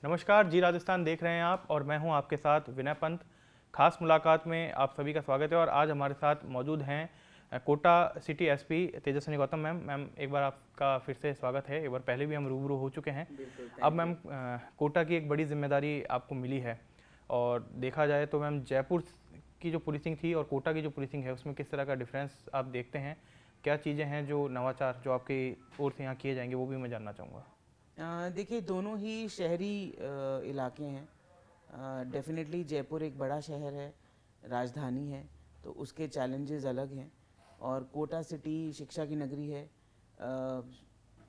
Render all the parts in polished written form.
नमस्कार जी, राजस्थान देख रहे हैं आप और मैं हूं आपके साथ विनय पंत। खास मुलाकात में आप सभी का स्वागत है और आज हमारे साथ मौजूद हैं Kota city SP Tejaswini Gautam ma'am. Ma'am, एक बार आपका फिर से स्वागत है। एक बार पहले भी हम रूबरू हो चुके हैं। बिल्कुल, अब थैंक यू। मैम, कोटा की एक बड़ी जिम्मेदारी आपको मिली है और देखा जाए तो मैम जयपुर की जो पुलिसिंग थी और कोटा की जो पुलिसिंग है उसमें किस तरह का डिफरेंस आप देखते हैं? क्या चीज़ें हैं जो नवाचार जो आपकी ओर से यहाँ किए जाएंगे वो भी मैं जानना चाहूँगा। देखिए, दोनों ही शहरी इलाके हैं। डेफिनेटली जयपुर एक बड़ा शहर है, राजधानी है, तो उसके चैलेंजेस अलग हैं। और कोटा सिटी शिक्षा की नगरी है।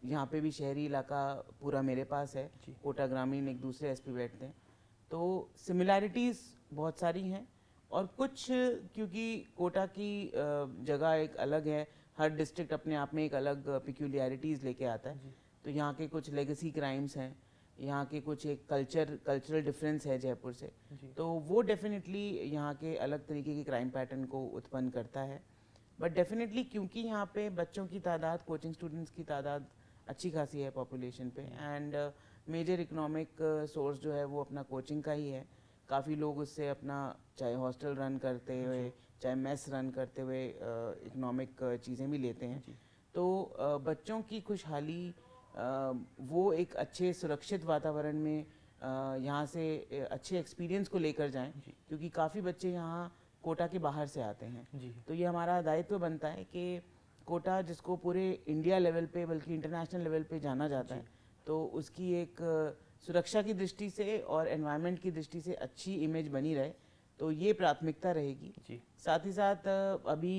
यहाँ पे भी शहरी इलाका पूरा मेरे पास है। जी कोटा ग्रामीण एक दूसरे एसपी बैठते हैं, तो सिमिलैरिटीज़ बहुत सारी हैं। और कुछ, क्योंकि कोटा की जगह एक अलग है, हर डिस्ट्रिक्ट अपने आप में एक अलग पिक्यूलियरिटीज़ लेके आता है। जी तो यहाँ के कुछ लेगेसी क्राइम्स हैं, यहाँ के कुछ एक कल्चरल डिफरेंस है जयपुर से। जी तो वो डेफिनेटली यहाँ के अलग तरीके के क्राइम पैटर्न को उत्पन्न करता है। बट डेफिनेटली क्योंकि यहाँ पे बच्चों की तादाद, कोचिंग स्टूडेंट्स की तादाद अच्छी खासी है पॉपुलेशन पे, एंड मेजर इकोनॉमिक सोर्स जो है वो अपना कोचिंग का ही है। काफ़ी लोग उससे अपना, चाहे हॉस्टल रन करते हुए, जी चाहे मेस रन करते हुए, इकोनॉमिक चीज़ें भी लेते हैं। जी तो बच्चों की खुशहाली, वो एक अच्छे सुरक्षित वातावरण में यहाँ से अच्छे एक्सपीरियंस को लेकर जाएं, जी क्योंकि काफ़ी बच्चे यहाँ कोटा के बाहर से आते हैं। जी तो ये हमारा दायित्व बनता है कि कोटा, जिसको पूरे इंडिया लेवल पे बल्कि इंटरनेशनल लेवल पे जाना जाता जी है, तो उसकी एक सुरक्षा की दृष्टि से और एनवायरनमेंट की दृष्टि से अच्छी इमेज बनी रहे, तो ये प्राथमिकता रहेगी। जी साथ ही साथ अभी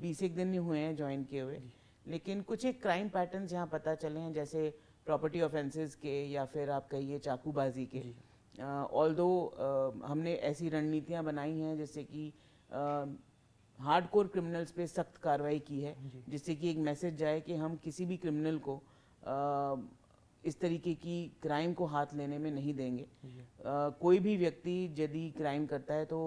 20 एक दिन ही हुए हैं ज्वाइन किए हुए, जी लेकिन कुछ एक क्राइम पैटर्न्स यहाँ पता चले हैं, जैसे प्रॉपर्टी ऑफेंसेस के, या फिर आप कहिए चाकूबाजी के। जी ऑल्दो हमने ऐसी रणनीतियाँ बनाई हैं जिससे कि हार्डकोर क्रिमिनल्स पे सख्त कार्रवाई की है, जी जिससे कि एक मैसेज जाए कि हम किसी भी क्रिमिनल को इस तरीके की क्राइम को हाथ लेने में नहीं देंगे। जी कोई भी व्यक्ति यदि क्राइम करता है तो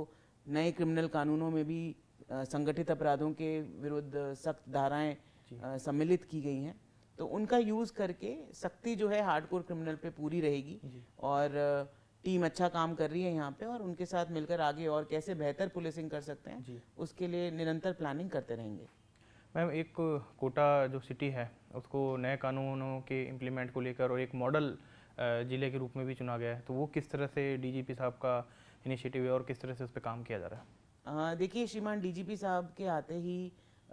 नए क्रिमिनल कानूनों में भी संगठित अपराधों के विरुद्ध सख्त धाराएं जी सम्मिलित की गई हैं। तो उनका यूज़ करके सख्ती जो है हार्डकोर क्रिमिनल पे पूरी रहेगी। जी और टीम अच्छा काम कर रही है यहाँ पे, और उनके साथ मिलकर आगे और कैसे बेहतर पुलिसिंग कर सकते हैं, जी उसके लिए निरंतर प्लानिंग करते रहेंगे। मैम, एक कोटा जो सिटी है उसको नए कानूनों के इम्प्लीमेंट को लेकर और एक मॉडल ज़िले के रूप में भी चुना गया है, तो वो किस तरह से डीजीपी साहब का इनिशिएटिव है और किस तरह से उस पर काम किया जा रहा है? देखिए, श्रीमान डीजीपी साहब के आते ही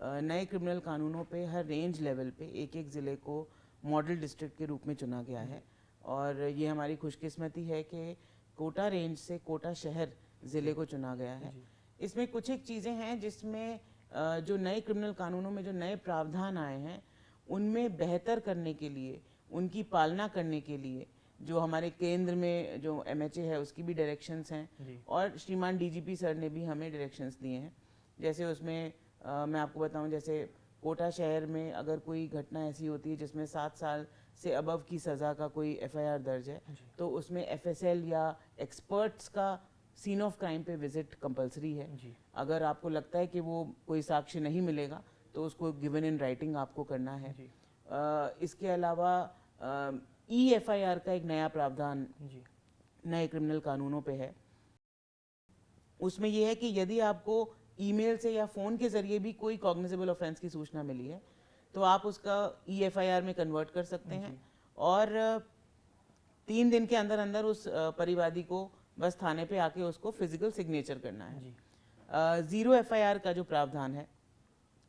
नए क्रिमिनल कानूनों पे हर रेंज लेवल पे एक एक ज़िले को मॉडल डिस्ट्रिक्ट के रूप में चुना गया है। और ये हमारी खुशकिस्मती है कि कोटा रेंज से कोटा शहर ज़िले को चुना गया है। जी इसमें कुछ एक चीज़ें हैं जिसमें जो नए क्रिमिनल कानूनों में जो नए प्रावधान आए हैं, उनमें बेहतर करने के लिए, उनकी पालना करने के लिए, जो हमारे केंद्र में जो एमएचए है उसकी भी डायरेक्शंस हैं, जी और श्रीमान डीजीपी सर ने भी हमें डायरेक्शंस दिए हैं। जैसे उसमें मैं आपको बताऊं, जैसे कोटा शहर में अगर कोई घटना ऐसी होती है जिसमें 7 साल से अबव की सज़ा का कोई एफआईआर दर्ज है, जी तो उसमें एफएसएल या एक्सपर्ट्स का सीन ऑफ क्राइम पे विजिट कंपलसरी है। जी अगर आपको लगता है कि वो कोई साक्ष्य नहीं मिलेगा, तो उसको गिवन इन राइटिंग आपको करना है। जी इसके अलावा ईएफआईआर का एक नया प्रावधान जी नए क्रिमिनल कानूनों पे है। उसमें यह है कि यदि आपको ईमेल से या फ़ोन के ज़रिए भी कोई कॉग्निजेबल ऑफेंस की सूचना मिली है, तो आप उसका ईएफआईआर में कन्वर्ट कर सकते हैं। जी और 3 दिन के अंदर अंदर उस परिवादी को बस थाने पे आके उसको फिजिकल सिग्नेचर करना है। जी ज़ीरो एफआईआर का जो प्रावधान है,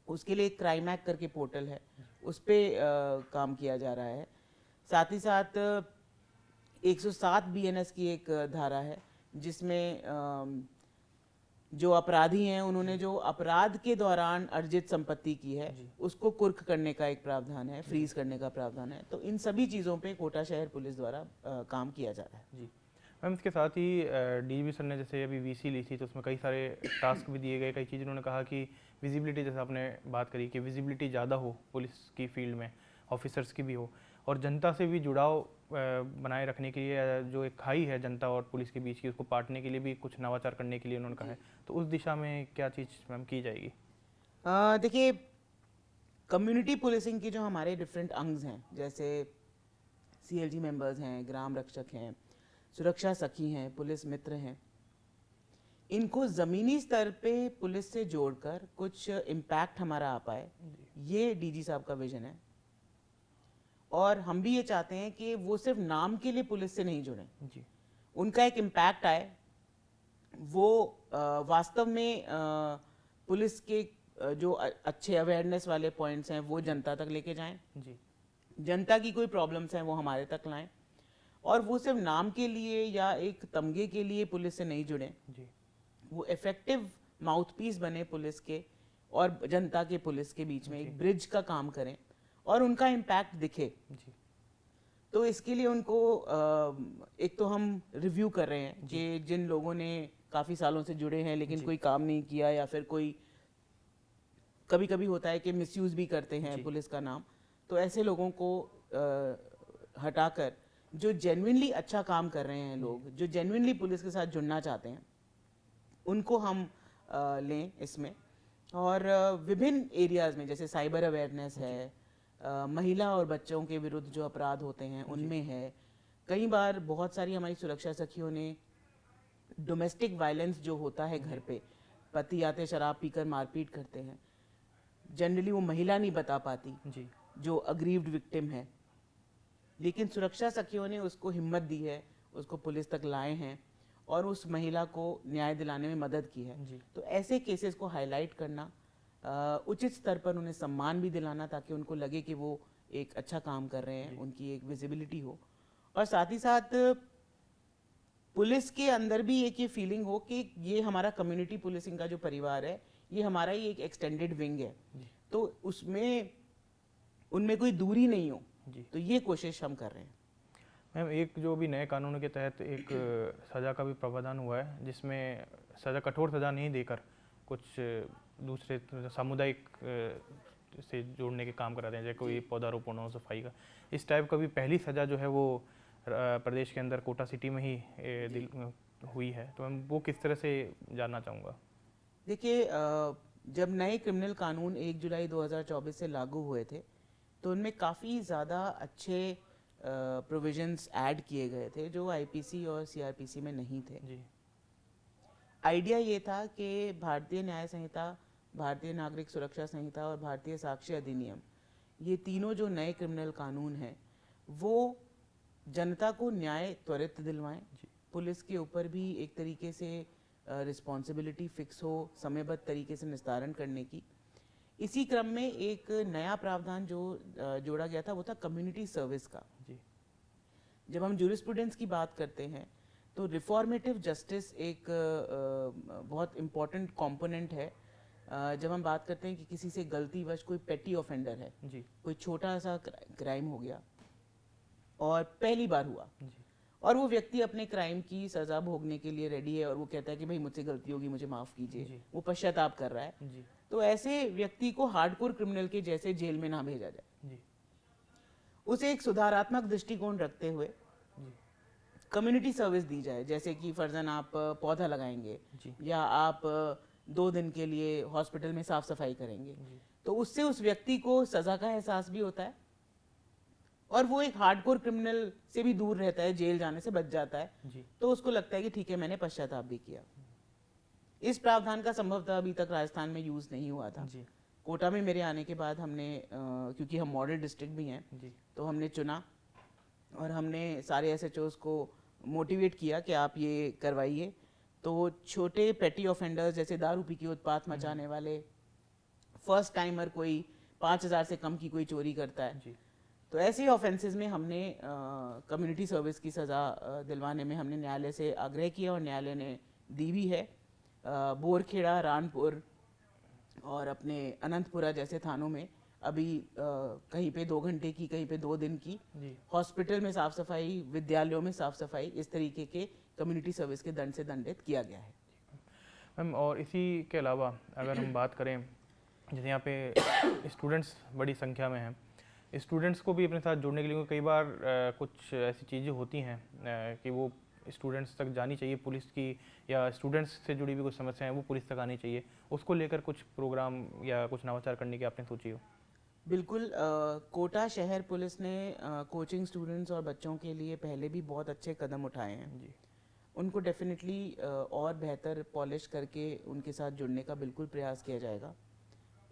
उसके लिए एक क्राइम एक्ट करके पोर्टल है, उस पर काम किया जा रहा है। साथ ही साथ 107 बीएनएस की एक धारा है, जिसमें जो अपराधी हैं उन्होंने जो अपराध के दौरान अर्जित संपत्ति की है, जी उसको कुर्क करने का एक प्रावधान है, फ्रीज करने का प्रावधान है। तो इन सभी चीज़ों पे कोटा शहर पुलिस द्वारा काम किया जा रहा है। जी मैम, इसके साथ ही डीजीपी सर ने जैसे अभी वीसी ली थी तो उसमें कई सारे टास्क भी दिए गए। कई चीज़ उन्होंने कहा कि विजिबिलिटी, जैसे आपने बात करी कि विजिबिलिटी ज़्यादा हो पुलिस की फील्ड में, ऑफिसर्स की भी हो, और जनता से भी जुड़ाव बनाए रखने के लिए जो एक खाई है जनता और पुलिस के बीच की, उसको पाटने के लिए भी कुछ नवाचार करने के लिए उन्होंने कहा जी। है। तो उस दिशा में क्या चीज़ मैम की जाएगी? देखिए, कम्युनिटी पुलिसिंग की जो हमारे डिफरेंट अंग्स हैं, जैसे सीएलजी मेंबर्स हैं, ग्राम रक्षक हैं, सुरक्षा सखी हैं, पुलिस मित्र हैं, इनको ज़मीनी स्तर पे पुलिस से जोड़कर कुछ इम्पैक्ट हमारा आ पाए, ये डीजी साहब का विजन है। और हम भी ये चाहते हैं कि वो सिर्फ नाम के लिए पुलिस से नहीं जुड़ें, जी उनका एक इम्पैक्ट आए, वो वास्तव में पुलिस के जो अच्छे अवेयरनेस वाले पॉइंट्स हैं वो जनता तक लेके जाएं, जी जनता की कोई प्रॉब्लम्स हैं वो हमारे तक लाएं, और वो सिर्फ नाम के लिए या एक तमगे के लिए पुलिस से नहीं जुड़ें, जी वो इफेक्टिव माउथपीस बने पुलिस के और जनता के पुलिस के बीच में, एक ब्रिज का काम करें और उनका इम्पैक्ट दिखे। जी तो इसके लिए उनको एक तो हम रिव्यू कर रहे हैं कि जिन लोगों ने काफ़ी सालों से जुड़े हैं लेकिन कोई काम नहीं किया, या फिर कोई कभी कभी होता है कि मिसयूज़ भी करते हैं पुलिस का नाम, तो ऐसे लोगों को हटाकर जो जेन्युइनली अच्छा काम कर रहे हैं लोग, जो जेन्युइनली पुलिस के साथ जुड़ना चाहते हैं, उनको हम लें इसमें। और विभिन्न एरियाज़ में जैसे साइबर अवेयरनेस है, महिला और बच्चों के विरुद्ध जो अपराध होते हैं उनमें है, कई बार बहुत सारी हमारी सुरक्षा सखियों ने डोमेस्टिक वायलेंस जो होता है घर पे, पति आते शराब पीकर मारपीट करते हैं, जनरली वो महिला नहीं बता पाती जी जो अग्रीव्ड विक्टिम है, लेकिन सुरक्षा सखियों ने उसको हिम्मत दी है, उसको पुलिस तक लाए हैं और उस महिला को न्याय दिलाने में मदद की है। जी तो ऐसे केसेस को हाईलाइट करना, उचित स्तर पर उन्हें सम्मान भी दिलाना ताकि उनको लगे कि वो एक अच्छा काम कर रहे हैं, उनकी एक विजिबिलिटी हो, और साथ ही साथ पुलिस के अंदर भी एक ये फीलिंग हो कि ये हमारा कम्युनिटी पुलिसिंग का जो परिवार है ये हमारा ही एक एक्सटेंडेड विंग है, तो उसमें उनमें कोई दूरी नहीं हो। तो ये कोशिश हम कर रहे हैं। मैम, एक जो भी नए कानून के तहत एक सज़ा का भी प्रावधान हुआ है जिसमें सज़ा, कठोर सज़ा नहीं देकर कुछ दूसरे सामुदायिक से जोड़ने के काम कराते हैं, जैसे कोई पौधारोपण हो, सफाई का, इस टाइप का भी पहली सज़ा जो है वो प्रदेश के अंदर कोटा सिटी में ही हुई है। तो मैं वो किस तरह से जानना चाहूँगा। देखिए, जब नए क्रिमिनल कानून 1 जुलाई 2024 से लागू हुए थे तो उनमें काफ़ी ज़्यादा अच्छे प्रोविजंस ऐड किए गए थे जो आईपीसी और सीआरपीसी में नहीं थे। जी आइडिया ये था कि भारतीय न्याय संहिता, भारतीय नागरिक सुरक्षा संहिता और भारतीय साक्ष्य अधिनियम, ये तीनों जो नए क्रिमिनल कानून हैं वो जनता को न्याय त्वरित दिलवाएं, पुलिस के ऊपर भी एक तरीके से रिस्पॉन्सिबिलिटी फिक्स हो, समयबद्ध तरीके से निस्तारण करने की। इसी क्रम में एक नया प्रावधान जो जोड़ा गया था वो था कम्युनिटी सर्विस का। जी जब हम जूरिस्प्रूडेंस की बात करते हैं तो रिफॉर्मेटिव जस्टिस एक बहुत इम्पॉर्टेंट कंपोनेंट है। जब हम बात करते हैं कि किसी से गलतीवश कोई पेटी ऑफेंडर है, जी कोई छोटा सा क्राइम हो गया और पहली बार हुआ, जी और वो व्यक्ति अपने क्राइम की सजा भोगने के लिए रेडी है और वो कहता है कि भाई मुझसे गलती होगी, मुझे माफ़ कीजिए, वो पश्चाताप कर रहा है, जी तो ऐसे व्यक्ति को हार्डकोर क्रिमिनल के जैसे जेल में ना भेजा जाए। जी उसे एक सुधारात्मक दृष्टिकोण रखते हुए कम्युनिटी सर्विस दी जाए, जैसे कि फर्जन आप पौधा लगाएंगे या आप 2 दिन के लिए हॉस्पिटल में साफ सफाई करेंगे, तो उससे उस व्यक्ति को सजा का एहसास भी होता है और वो एक हार्डकोर क्रिमिनल से भी दूर रहता है, जेल जाने से बच जाता है। तो उसको लगता है कि ठीक है, मैंने पश्चाताप भी किया। इस प्रावधान का संभवतः अभी तक राजस्थान में यूज नहीं हुआ था। कोटा में मेरे आने के बाद हमने क्योंकि हम मॉडल डिस्ट्रिक्ट भी हैं, तो हमने चुना और हमने सारे एसएचओस को मोटिवेट किया कि आप ये करवाइए। तो छोटे पेटी ऑफेंडर्स जैसे दारू पी के उत्पात मचाने वाले, फर्स्ट टाइमर कोई 5,000 से कम की कोई चोरी करता है, तो ऐसे ऑफेंसेस में हमने कम्युनिटी सर्विस की सज़ा दिलवाने में हमने न्यायालय से आग्रह किया और न्यायालय ने दी भी है। बोरखेड़ा, रानपुर और अपने अनंतपुरा जैसे थानों में अभी कहीं पे 2 घंटे की, कहीं पे 2 दिन की, हॉस्पिटल में साफ सफाई, विद्यालयों में साफ सफाई, इस तरीके के कम्युनिटी सर्विस के दंड से दंडित किया गया है। मैम, और इसी के अलावा अगर हम बात करें, जैसे यहाँ पे स्टूडेंट्स बड़ी संख्या में हैं, स्टूडेंट्स को भी अपने साथ जोड़ने के लिए कई बार कुछ ऐसी चीज़ें होती हैं कि वो स्टूडेंट्स तक जानी चाहिए, पुलिस की या स्टूडेंट्स से जुड़ी भी कुछ समस्याएं वो पुलिस तक आनी चाहिए, उसको लेकर कुछ प्रोग्राम या कुछ नवाचार करने की आपने सोची हो? बिल्कुल कोटा शहर पुलिस ने कोचिंग स्टूडेंट्स और बच्चों के लिए पहले भी बहुत अच्छे कदम उठाए हैं। जी उनको डेफिनेटली और बेहतर पॉलिश करके उनके साथ जुड़ने का बिल्कुल प्रयास किया जाएगा।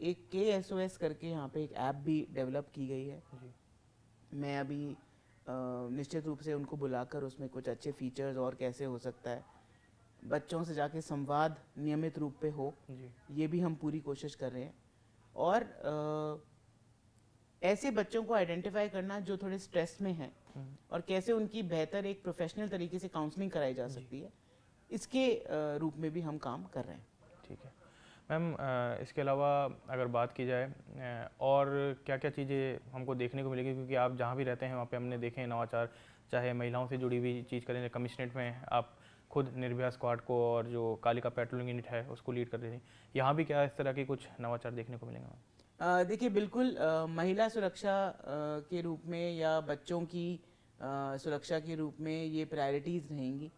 एक KSOS करके यहाँ पे एक ऐप भी डेवलप की गई है। जी मैं अभी निश्चित रूप से उनको बुलाकर उसमें कुछ अच्छे फीचर्स और कैसे हो सकता है, बच्चों से जाके संवाद नियमित रूप पे हो, जी ये भी हम पूरी कोशिश कर रहे हैं। और ऐसे बच्चों को आइडेंटिफाई करना जो थोड़े स्ट्रेस में हैं और कैसे उनकी बेहतर एक प्रोफेशनल तरीके से काउंसलिंग कराई जा सकती है, इसके रूप में भी हम काम कर रहे हैं। ठीक है मैम। इसके अलावा अगर बात की जाए और क्या क्या चीज़ें हमको देखने को मिलेगी, क्योंकि आप जहाँ भी रहते हैं वहाँ पे हमने देखे हैं नवाचार, चाहे महिलाओं से जुड़ी हुई चीज़ करें, कमिश्नरेट में आप खुद निर्भया स्क्वाड को और जो कालिका पेट्रोलिंग यूनिट है उसको लीड कर रही थी, यहाँ भी क्या इस तरह के कुछ नवाचार देखने को मिलेंगे मैम? देखिए बिल्कुल महिला सुरक्षा के रूप में या बच्चों की सुरक्षा के रूप में ये प्रायोरिटीज़ रहेंगी।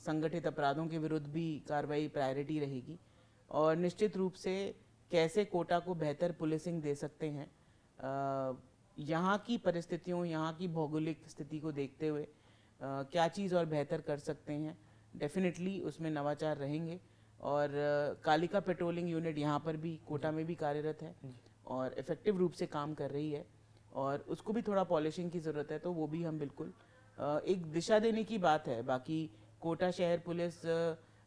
संगठित अपराधों के विरुद्ध भी कार्रवाई प्रायोरिटी रहेगी और निश्चित रूप से कैसे कोटा को बेहतर पुलिसिंग दे सकते हैं, यहाँ की परिस्थितियों, यहाँ की भौगोलिक स्थिति को देखते हुए क्या चीज़ और बेहतर कर सकते हैं, डेफिनेटली उसमें नवाचार रहेंगे। और कालिका पेट्रोलिंग यूनिट यहाँ पर भी कोटा में भी कार्यरत है और इफ़ेक्टिव रूप से काम कर रही है और उसको भी थोड़ा पॉलिशिंग की ज़रूरत है, तो वो भी हम बिल्कुल एक दिशा देने की बात है। बाकी कोटा शहर पुलिस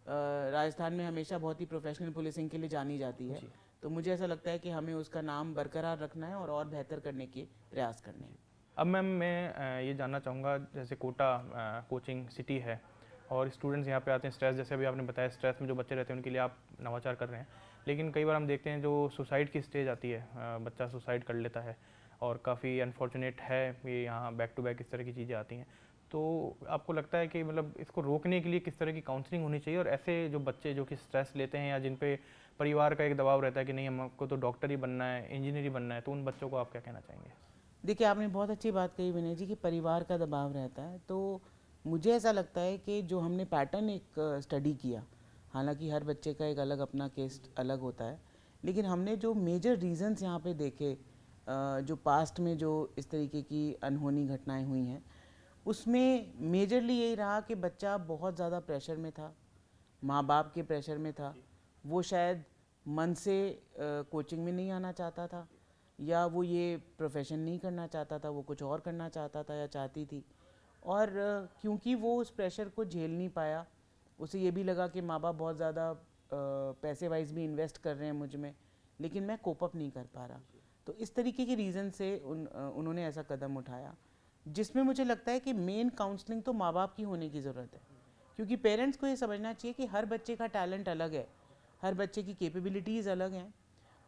राजस्थान में हमेशा बहुत ही प्रोफेशनल पुलिसिंग के लिए जानी जाती है, तो मुझे ऐसा लगता है कि हमें उसका नाम बरकरार रखना है और बेहतर करने के प्रयास करने हैं। अब मैम मैं ये जानना चाहूँगा, जैसे कोटा कोचिंग सिटी है और स्टूडेंट्स यहाँ पे आते हैं, स्ट्रेस जैसे अभी आपने बताया, स्ट्रेस में जो बच्चे रहते हैं उनके लिए आप नवाचार कर रहे हैं, लेकिन कई बार हम देखते हैं जो सुसाइड की स्टेज आती है, बच्चा सुसाइड कर लेता है और काफ़ी अनफॉर्चुनेट है ये, यहाँ बैक टू बैक इस तरह की चीज़ें आती हैं। तो आपको लगता है कि मतलब इसको रोकने के लिए किस तरह की काउंसलिंग होनी चाहिए, और ऐसे जो बच्चे जो कि स्ट्रेस लेते हैं या जिन पे परिवार का एक दबाव रहता है कि नहीं हमको तो डॉक्टर ही बनना है, इंजीनियर ही बनना है, तो उन बच्चों को आप क्या कहना चाहेंगे? देखिए आपने बहुत अच्छी बात कही विनय जी कि परिवार का दबाव रहता है, तो मुझे ऐसा लगता है कि जो हमने पैटर्न एक स्टडी किया, हालांकि हर बच्चे का एक अलग अपना केस अलग होता है, लेकिन हमने जो मेजर रीजंस यहाँ पे देखे, जो पास्ट में जो इस तरीके की अनहोनी घटनाएं हुई हैं, उसमें मेजरली यही रहा कि बच्चा बहुत ज़्यादा प्रेशर में था, माँ बाप के प्रेशर में था, वो शायद मन से कोचिंग में नहीं आना चाहता था या वो ये प्रोफेशन नहीं करना चाहता था, वो कुछ और करना चाहता था या चाहती थी। और क्योंकि वो उस प्रेशर को झेल नहीं पाया, उसे ये भी लगा कि माँ बाप बहुत ज़्यादा पैसे वाइज भी इन्वेस्ट कर रहे हैं मुझ में, लेकिन मैं कोप अप नहीं कर पा रहा। तो इस तरीके के रीज़न से उन्होंने ऐसा कदम उठाया, जिसमें मुझे लगता है कि मेन काउंसलिंग तो माँ बाप की होने की ज़रूरत है, क्योंकि पेरेंट्स को ये समझना चाहिए कि हर बच्चे का टैलेंट अलग है, हर बच्चे की कैपेबिलिटीज़ अलग हैं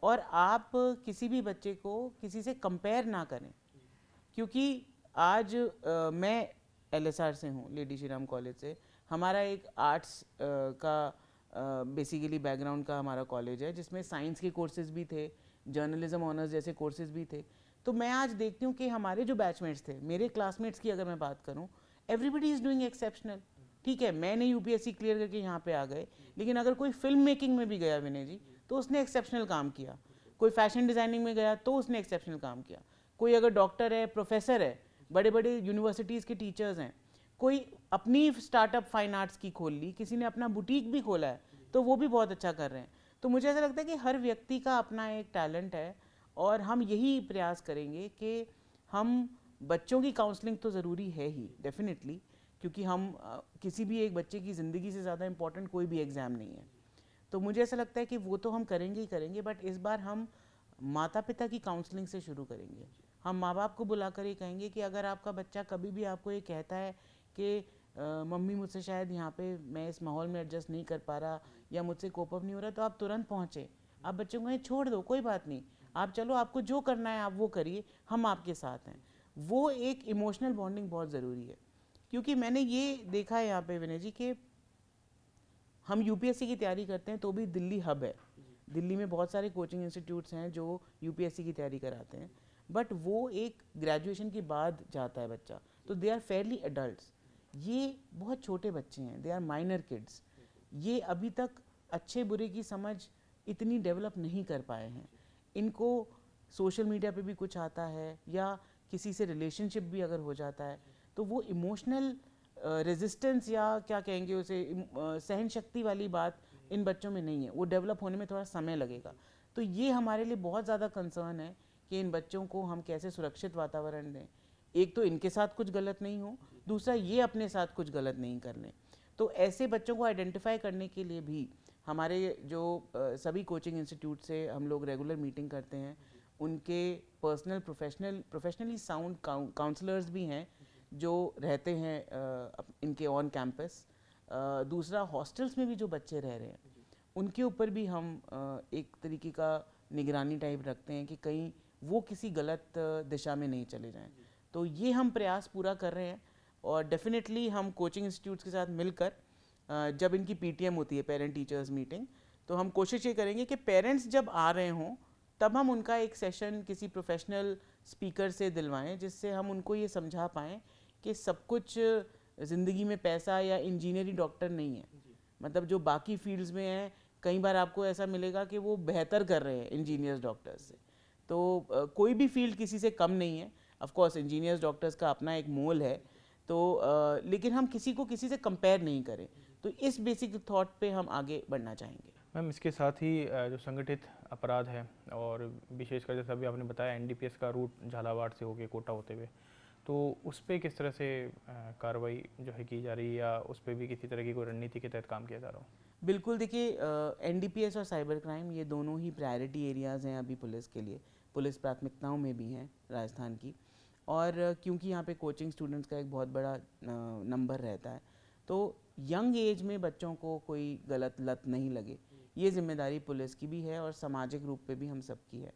और आप किसी भी बच्चे को किसी से कंपेयर ना करें। क्योंकि आज मैं LSR से हूँ, लेडी श्री राम कॉलेज से, हमारा एक आर्ट्स का बेसिकली बैकग्राउंड का हमारा कॉलेज है, जिसमें साइंस के कोर्सेज भी थे, जर्नलिज्म ऑनर्स जैसे कोर्सेज भी थे। तो मैं आज देखती हूँ कि हमारे जो बैचमेट्स थे, मेरे क्लासमेट्स की अगर मैं बात करूँ, एवरीबडी इज़ डूइंग एक्सेप्शनल। ठीक है, मैंने UPSC क्लियर करके यहाँ पे आ गए, लेकिन अगर कोई फिल्म मेकिंग में भी गया विनय जी, तो उसने एक्सेप्शनल काम किया। कोई फैशन डिज़ाइनिंग में गया तो उसने एक्सेप्शनल काम किया। कोई अगर डॉक्टर है, प्रोफेसर है, बड़े बड़े यूनिवर्सिटीज़ के टीचर्स हैं, कोई अपनी स्टार्टअप फाइन आर्ट्स की खोल ली, किसी ने अपना बुटीक भी खोला है, तो वो भी बहुत अच्छा कर रहे हैं। तो मुझे ऐसा लगता है कि हर व्यक्ति का अपना एक टैलेंट है और हम यही प्रयास करेंगे कि हम बच्चों की काउंसलिंग तो ज़रूरी है ही डेफिनेटली, क्योंकि हम किसी भी एक बच्चे की ज़िंदगी से ज़्यादा इम्पोर्टेंट कोई भी एग्ज़ाम नहीं है। तो मुझे ऐसा लगता है कि वो तो हम करेंगे ही करेंगे, बट इस बार हम माता पिता की काउंसलिंग से शुरू करेंगे। हम माँ बाप को बुलाकर ये कहेंगे कि अगर आपका बच्चा कभी भी आपको ये कहता है कि मम्मी मुझसे शायद यहाँ पे मैं इस माहौल में एडजस्ट नहीं कर पा रहा या मुझसे कोप अप नहीं हो रहा, तो आप तुरंत पहुँचें। आप बच्चों को कहें छोड़ दो, कोई बात नहीं, आप चलो, आपको जो करना है आप वो करिए, हम आपके साथ हैं। वो एक इमोशनल बॉन्डिंग बहुत ज़रूरी है, क्योंकि मैंने ये देखा है यहाँ पे विनय जी कि हम UPSC की तैयारी करते हैं तो भी दिल्ली हब है, दिल्ली में बहुत सारे कोचिंग इंस्टीट्यूट्स हैं जो UPSC की तैयारी कराते हैं, बट वो एक ग्रेजुएशन के बाद जाता है बच्चा, तो दे आर फेयरली एडल्ट्स। ये बहुत छोटे बच्चे हैं, दे आर माइनर किड्स, ये अभी तक अच्छे बुरे की समझ इतनी डेवलप नहीं कर पाए हैं। इनको सोशल मीडिया पे भी कुछ आता है या किसी से रिलेशनशिप भी अगर हो जाता है तो वो इमोशनल रेजिस्टेंस या क्या कहेंगे उसे सहन शक्ति वाली बात इन बच्चों में नहीं है, वो डेवलप होने में थोड़ा समय लगेगा। तो ये हमारे लिए बहुत ज़्यादा कंसर्न है कि इन बच्चों को हम कैसे सुरक्षित वातावरण दें, एक तो इनके साथ कुछ गलत नहीं हो, दूसरा ये अपने साथ कुछ गलत नहीं कर लें। तो ऐसे बच्चों को आइडेंटिफाई करने के लिए भी हमारे जो सभी कोचिंग इंस्टीट्यूट से हम लोग रेगुलर मीटिंग करते हैं, उनके पर्सनल प्रोफेशनली साउंड काउंसलर्स भी हैं जो रहते हैं इनके ऑन कैंपस। दूसरा हॉस्टल्स में भी जो बच्चे रह रहे हैं उनके ऊपर भी हम एक तरीके का निगरानी टाइप रखते हैं कि कहीं वो किसी गलत दिशा में नहीं चले जाएं। तो ये हम प्रयास पूरा कर रहे हैं और डेफिनेटली हम कोचिंग इंस्टीट्यूट्स के साथ मिलकर जब इनकी पीटीएम होती है, पेरेंट टीचर्स मीटिंग, तो हम कोशिश ये करेंगे कि पेरेंट्स जब आ रहे हों तब हम उनका एक सेशन किसी प्रोफेशनल स्पीकर से दिलवाएं जिससे हम उनको ये समझा पाएँ कि सब कुछ ज़िंदगी में पैसा या इंजीनियरिंग डॉक्टर नहीं है। मतलब जो बाकी फील्ड्स में है कई बार आपको ऐसा मिलेगा कि वो बेहतर कर रहे हैं इंजीनियर्स डॉक्टर्स से। तो कोई भी फील्ड किसी से कम नहीं है। ऑफ कोर्स इंजीनियर्स डॉक्टर्स का अपना एक मोल है, तो लेकिन हम किसी को किसी से कंपेयर नहीं करें। तो इस बेसिक थॉट पे हम आगे बढ़ना चाहेंगे। मैम इसके साथ ही जो संगठित अपराध है और विशेषकर जैसा अभी आपने बताया एनडीपीएस का रूट झालावाड़ से होके कोटा होते हुए, तो उस पर किस तरह से कार्रवाई जो है की जा रही है या उस पर भी किसी तरह की कोई रणनीति के तहत काम किया जा रहा हो? बिल्कुल, देखिए एनडीपीएस और साइबर क्राइम ये दोनों ही प्रायोरिटी एरियाज़ हैं अभी पुलिस के लिए, पुलिस प्राथमिकताओं में भी हैं राजस्थान की। और क्योंकि यहाँ पे कोचिंग स्टूडेंट्स का एक बहुत बड़ा नंबर रहता है, तो यंग एज में बच्चों को कोई गलत लत नहीं लगे, ये जिम्मेदारी पुलिस की भी है और सामाजिक रूप पे भी हम सबकी है।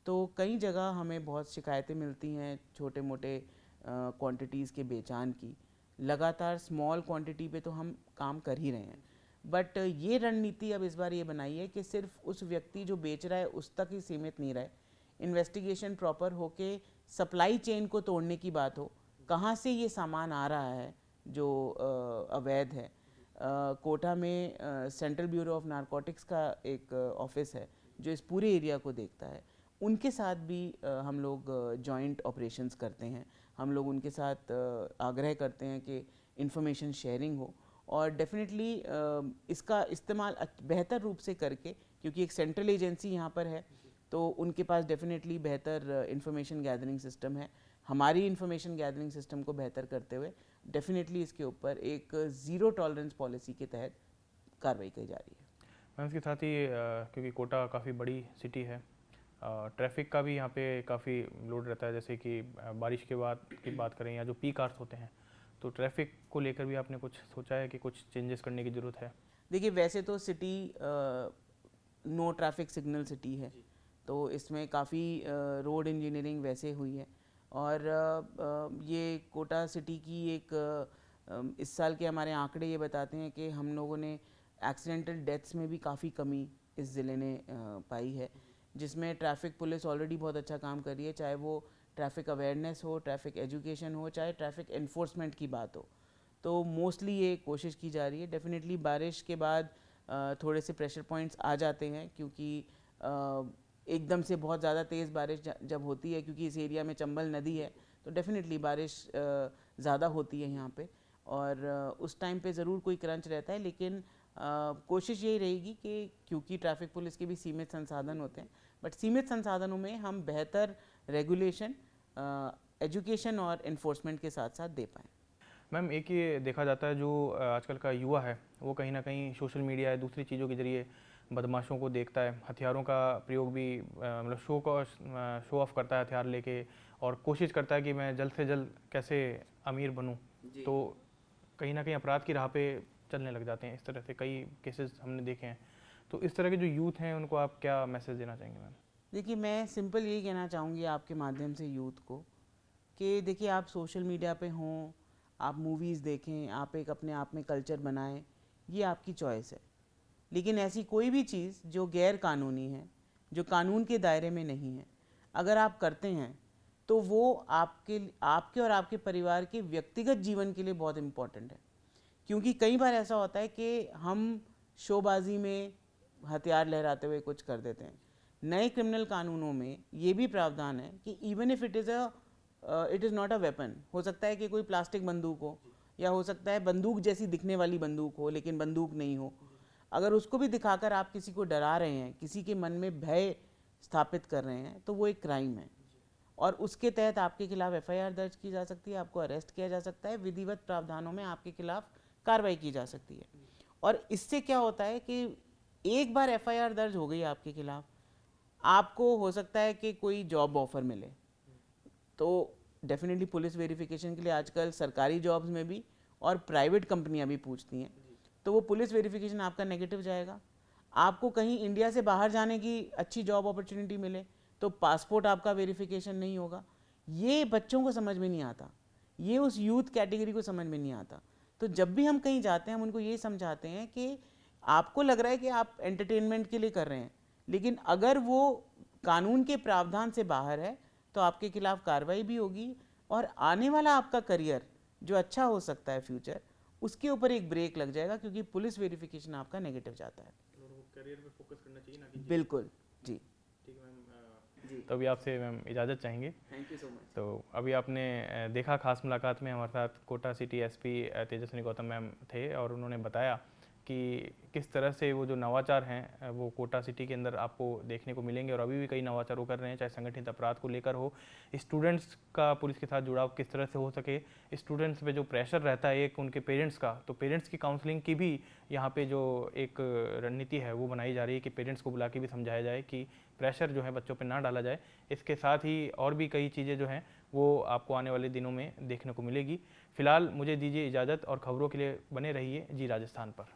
तो कई जगह हमें बहुत शिकायतें मिलती हैं छोटे मोटे क्वांटिटीज़ के बेचान की। लगातार स्मॉल क्वांटिटी पे तो हम काम कर ही रहे हैं, बट ये रणनीति अब इस बार ये बनाई है कि सिर्फ उस व्यक्ति जो बेच रहा है उस तक ही सीमित नहीं रहे, इन्वेस्टिगेशन प्रॉपर होके सप्लाई चेन को तोड़ने की बात हो, कहाँ से ये सामान आ रहा है जो अवैध है। कोटा में सेंट्रल ब्यूरो ऑफ नारकोटिक्स का एक ऑफिस है जो इस पूरे एरिया को देखता है, उनके साथ भी हम लोग जॉइंट ऑपरेशंस करते हैं। हम लोग उनके साथ आग्रह करते हैं कि इंफॉर्मेशन शेयरिंग हो और डेफिनेटली इसका इस्तेमाल बेहतर रूप से करके, क्योंकि एक सेंट्रल एजेंसी यहाँ पर है तो उनके पास डेफिनेटली बेहतर इंफॉर्मेशन गैदरिंग सिस्टम है। हमारी इंफॉर्मेशन गैदरिंग सिस्टम को बेहतर करते हुए डेफिनेटली इसके ऊपर एक ज़ीरो टॉलरेंस पॉलिसी के तहत कार्रवाई की जा रही है। मैम इसके साथ ही क्योंकि कोटा काफ़ी बड़ी सिटी है, ट्रैफिक का भी यहाँ पे काफ़ी लोड रहता है, जैसे कि बारिश के बाद की बात करें या जो पीक आवर्स होते हैं, तो ट्रैफिक को लेकर भी आपने कुछ सोचा है कि कुछ चेंजेस करने की ज़रूरत है? देखिए, वैसे तो city no traffic signal city है, तो इसमें काफ़ी रोड इंजीनियरिंग वैसे हुई है और ये कोटा सिटी की एक इस साल के हमारे आंकड़े ये बताते हैं कि हम लोगों ने एक्सीडेंटल डेथ्स में भी काफ़ी कमी इस ज़िले ने पाई है, जिसमें ट्रैफिक पुलिस ऑलरेडी बहुत अच्छा काम कर रही है, चाहे वो ट्रैफिक अवेयरनेस हो, ट्रैफिक एजुकेशन हो, चाहे ट्रैफिक एनफोर्समेंट की बात हो। तो मोस्टली ये कोशिश की जा रही है। डेफिनेटली बारिश के बाद थोड़े से प्रेशर पॉइंट्स आ जाते हैं, क्योंकि एकदम से बहुत ज़्यादा तेज़ बारिश जब होती है, क्योंकि इस एरिया में चंबल नदी है, तो डेफिनेटली बारिश ज़्यादा होती है यहाँ पे और उस टाइम पे ज़रूर कोई क्रंच रहता है। लेकिन कोशिश यही रहेगी कि क्योंकि ट्रैफिक पुलिस के भी सीमित संसाधन होते हैं, बट सीमित संसाधनों में हम बेहतर रेगुलेशन, एजुकेशन और इन्फोर्समेंट के साथ साथ दे पाएँ। मैम एक ये देखा जाता है जो आजकल का युवा है वो कहीं ना कहीं सोशल मीडिया या दूसरी चीज़ों के ज़रिए बदमाशों को देखता है, हथियारों का प्रयोग भी मतलब शो ऑफ करता है हथियार लेके और कोशिश करता है कि मैं जल्द से जल्द कैसे अमीर बनूं, तो कहीं ना कहीं अपराध की राह पे चलने लग जाते हैं। इस तरह से कई केसेस हमने देखे हैं। तो इस तरह के जो यूथ हैं उनको आप क्या मैसेज देना चाहेंगे मैम? देखिए, मैं सिंपल यही कहना चाहूँगी आपके माध्यम से यूथ को कि देखिए, आप सोशल मीडिया पे हों, आप मूवीज़ देखें, आप एक अपने आप में कल्चर बनाएं, ये आपकी चॉइस है। लेकिन ऐसी कोई भी चीज़ जो गैर कानूनी है, जो कानून के दायरे में नहीं है, अगर आप करते हैं तो वो आपके और आपके परिवार के व्यक्तिगत जीवन के लिए बहुत इम्पोर्टेंट है। क्योंकि कई बार ऐसा होता है कि हम शोबाजी में हथियार लहराते हुए कुछ कर देते हैं, नए क्रिमिनल कानूनों में ये भी प्रावधान है कि even if it is not a weapon, हो सकता है कि कोई प्लास्टिक बंदूक हो, या हो सकता है बंदूक जैसी दिखने वाली बंदूक हो लेकिन बंदूक नहीं हो, अगर उसको भी दिखाकर आप किसी को डरा रहे हैं, किसी के मन में भय स्थापित कर रहे हैं, तो वो एक क्राइम है और उसके तहत आपके खिलाफ एफआईआर दर्ज की जा सकती है, आपको अरेस्ट किया जा सकता है, विधिवत प्रावधानों में आपके खिलाफ कार्रवाई की जा सकती है। और इससे क्या होता है कि एक बार एफआईआर दर्ज हो गई आपके खिलाफ, आपको हो सकता है कि कोई जॉब ऑफर मिले, तो डेफिनेटली पुलिस वेरिफिकेशन के लिए आजकल सरकारी जॉब्स में भी और प्राइवेट कंपनियां भी पूछती हैं, तो वो पुलिस वेरिफिकेशन आपका नेगेटिव जाएगा। आपको कहीं इंडिया से बाहर जाने की अच्छी जॉब अपॉर्चुनिटी मिले तो पासपोर्ट आपका वेरिफिकेशन नहीं होगा। ये बच्चों को समझ में नहीं आता, ये उस यूथ कैटेगरी को समझ में नहीं आता। तो जब भी हम कहीं जाते हैं हम उनको ये समझाते हैं कि आपको लग रहा है कि आप एंटरटेनमेंट के लिए कर रहे हैं, लेकिन अगर वो कानून के प्रावधान से बाहर है तो आपके खिलाफ कार्रवाई भी होगी और आने वाला आपका करियर जो अच्छा हो सकता है फ्यूचर, उसके ऊपर एक ब्रेक लग जाएगा क्योंकि पुलिस वेरिफिकेशन आपका नेगेटिव जाता है। करियर पे फोकस करना चाहिए ना कि बिल्कुल जी। ठीक है मैम। जी तो अभी आपसे मैम इजाज़त चाहेंगे। Thank you so much. तो अभी आपने देखा खास मुलाकात में हमारे साथ Kota city SP Tejaswini Gautam ma'am थे और उन्होंने बताया कि किस तरह से वो जो नवाचार हैं वो कोटा सिटी के अंदर आपको देखने को मिलेंगे और अभी भी कई नवाचार वो कर रहे हैं, चाहे संगठित अपराध को लेकर हो, स्टूडेंट्स का पुलिस के साथ जुड़ाव किस तरह से हो सके, स्टूडेंट्स पे जो प्रेशर रहता है एक उनके पेरेंट्स का, तो पेरेंट्स की काउंसलिंग की भी यहाँ पे जो एक रणनीति है वो बनाई जा रही है कि पेरेंट्स को बुला के भी समझाया जाए कि प्रेशर जो है बच्चों पे ना डाला जाए। इसके साथ ही और भी कई चीज़ें जो हैं वो आपको आने वाले दिनों में देखने को मिलेगी। फिलहाल मुझे दीजिए इजाज़त और खबरों के लिए बने रहिए जी राजस्थान पर।